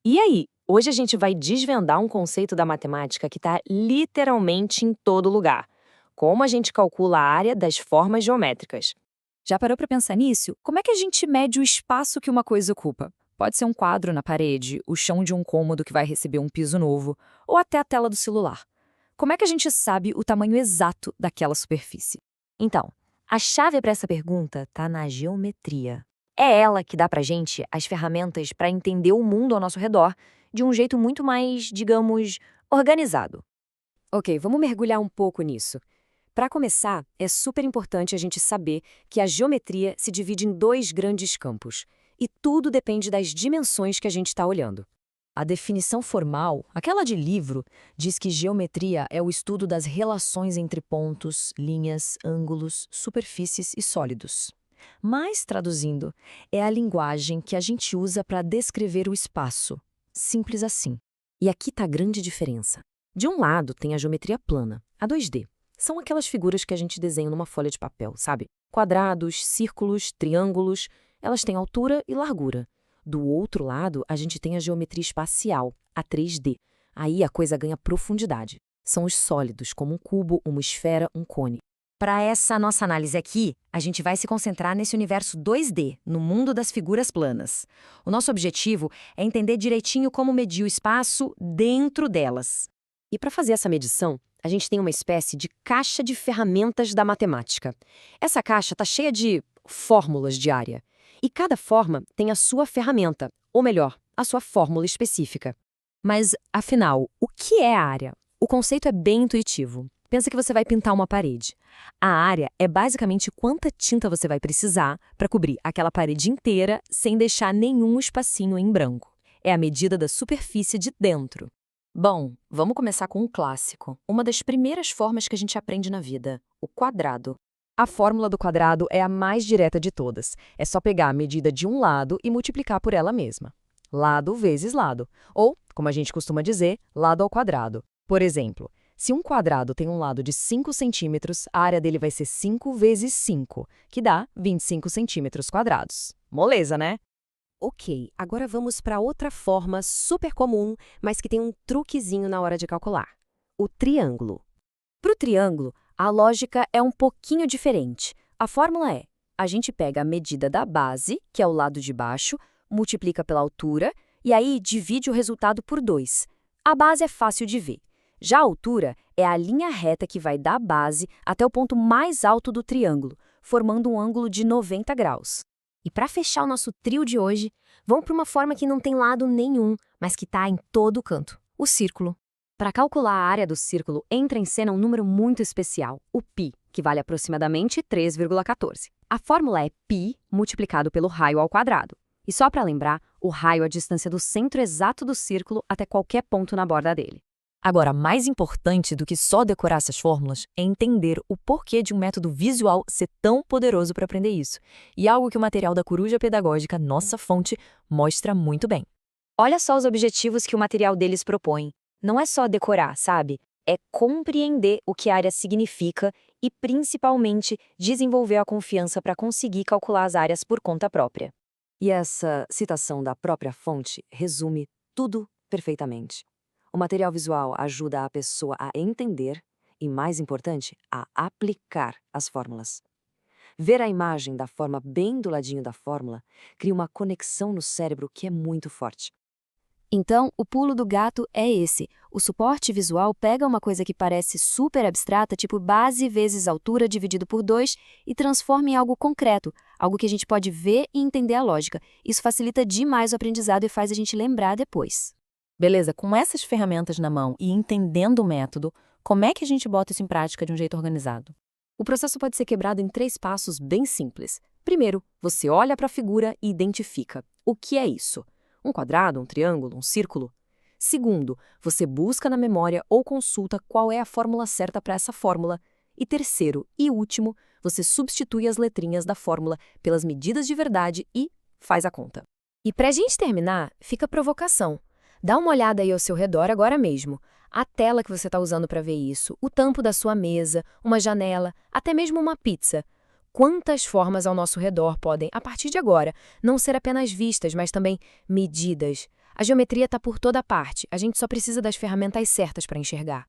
E aí, hoje a gente vai desvendar um conceito da matemática que está literalmente em todo lugar. Como a gente calcula a área das formas geométricas. Já parou para pensar nisso? Como é que a gente mede o espaço que uma coisa ocupa? Pode ser um quadro na parede, o chão de um cômodo que vai receber um piso novo, ou até a tela do celular. Como é que a gente sabe o tamanho exato daquela superfície? Então, a chave para essa pergunta está na geometria. É ela que dá pra gente as ferramentas para entender o mundo ao nosso redor de um jeito muito mais, digamos, organizado. Ok, vamos mergulhar um pouco nisso. Para começar, é super importante a gente saber que a geometria se divide em dois grandes campos, e tudo depende das dimensões que a gente está olhando. A definição formal, aquela de livro, diz que geometria é o estudo das relações entre pontos, linhas, ângulos, superfícies e sólidos. Mas, traduzindo, é a linguagem que a gente usa para descrever o espaço. Simples assim. E aqui está a grande diferença. De um lado tem a geometria plana, a 2D. São aquelas figuras que a gente desenha numa folha de papel, sabe? Quadrados, círculos, triângulos, elas têm altura e largura. Do outro lado, a gente tem a geometria espacial, a 3D. Aí a coisa ganha profundidade. São os sólidos, como um cubo, uma esfera, um cone. Para essa nossa análise aqui, a gente vai se concentrar nesse universo 2D, no mundo das figuras planas. O nosso objetivo é entender direitinho como medir o espaço dentro delas. E para fazer essa medição, a gente tem uma espécie de caixa de ferramentas da matemática. Essa caixa está cheia de fórmulas de área. E cada forma tem a sua ferramenta, ou melhor, a sua fórmula específica. Mas, afinal, o que é a área? O conceito é bem intuitivo. Pensa que você vai pintar uma parede. A área é basicamente quanta tinta você vai precisar para cobrir aquela parede inteira sem deixar nenhum espacinho em branco. É a medida da superfície de dentro. Bom, vamos começar com um clássico. Uma das primeiras formas que a gente aprende na vida, o quadrado. A fórmula do quadrado é a mais direta de todas. É só pegar a medida de um lado e multiplicar por ela mesma. Lado vezes lado. Ou, como a gente costuma dizer, lado ao quadrado. Por exemplo, se um quadrado tem um lado de 5 centímetros, a área dele vai ser 5 vezes 5, que dá 25 centímetros quadrados. Moleza, né? Ok, agora vamos para outra forma super comum, mas que tem um truquezinho na hora de calcular. O triângulo. Para o triângulo, a lógica é um pouquinho diferente. A fórmula é: a gente pega a medida da base, que é o lado de baixo, multiplica pela altura e aí divide o resultado por 2. A base é fácil de ver. Já a altura é a linha reta que vai da base até o ponto mais alto do triângulo, formando um ângulo de 90 graus. E para fechar o nosso trio de hoje, vamos para uma forma que não tem lado nenhum, mas que está em todo canto: o círculo. Para calcular a área do círculo, entra em cena um número muito especial, o π, que vale aproximadamente 3,14. A fórmula é π multiplicado pelo raio ao quadrado. E só para lembrar, o raio é a distância do centro exato do círculo até qualquer ponto na borda dele. Agora, mais importante do que só decorar essas fórmulas é entender o porquê de um método visual ser tão poderoso para aprender isso. E algo que o material da Coruja Pedagógica, nossa fonte, mostra muito bem. Olha só os objetivos que o material deles propõe. Não é só decorar, sabe? É compreender o que a área significa e, principalmente, desenvolver a confiança para conseguir calcular as áreas por conta própria. E essa citação da própria fonte resume tudo perfeitamente. O material visual ajuda a pessoa a entender e, mais importante, a aplicar as fórmulas. Ver a imagem da forma bem do ladinho da fórmula cria uma conexão no cérebro que é muito forte. Então, o pulo do gato é esse. O suporte visual pega uma coisa que parece super abstrata, tipo base vezes altura dividido por 2, e transforma em algo concreto, algo que a gente pode ver e entender a lógica. Isso facilita demais o aprendizado e faz a gente lembrar depois. Beleza, com essas ferramentas na mão e entendendo o método, como é que a gente bota isso em prática de um jeito organizado? O processo pode ser quebrado em 3 passos bem simples. Primeiro, você olha para a figura e identifica. O que é isso? Um quadrado, um triângulo, um círculo? Segundo, você busca na memória ou consulta qual é a fórmula certa para essa fórmula. E terceiro e último, você substitui as letrinhas da fórmula pelas medidas de verdade e faz a conta. E para a gente terminar, fica a provocação. Dá uma olhada aí ao seu redor agora mesmo. A tela que você está usando para ver isso, o tampo da sua mesa, uma janela, até mesmo uma pizza. Quantas formas ao nosso redor podem, a partir de agora, não ser apenas vistas, mas também medidas? A geometria está por toda parte, a gente só precisa das ferramentas certas para enxergar.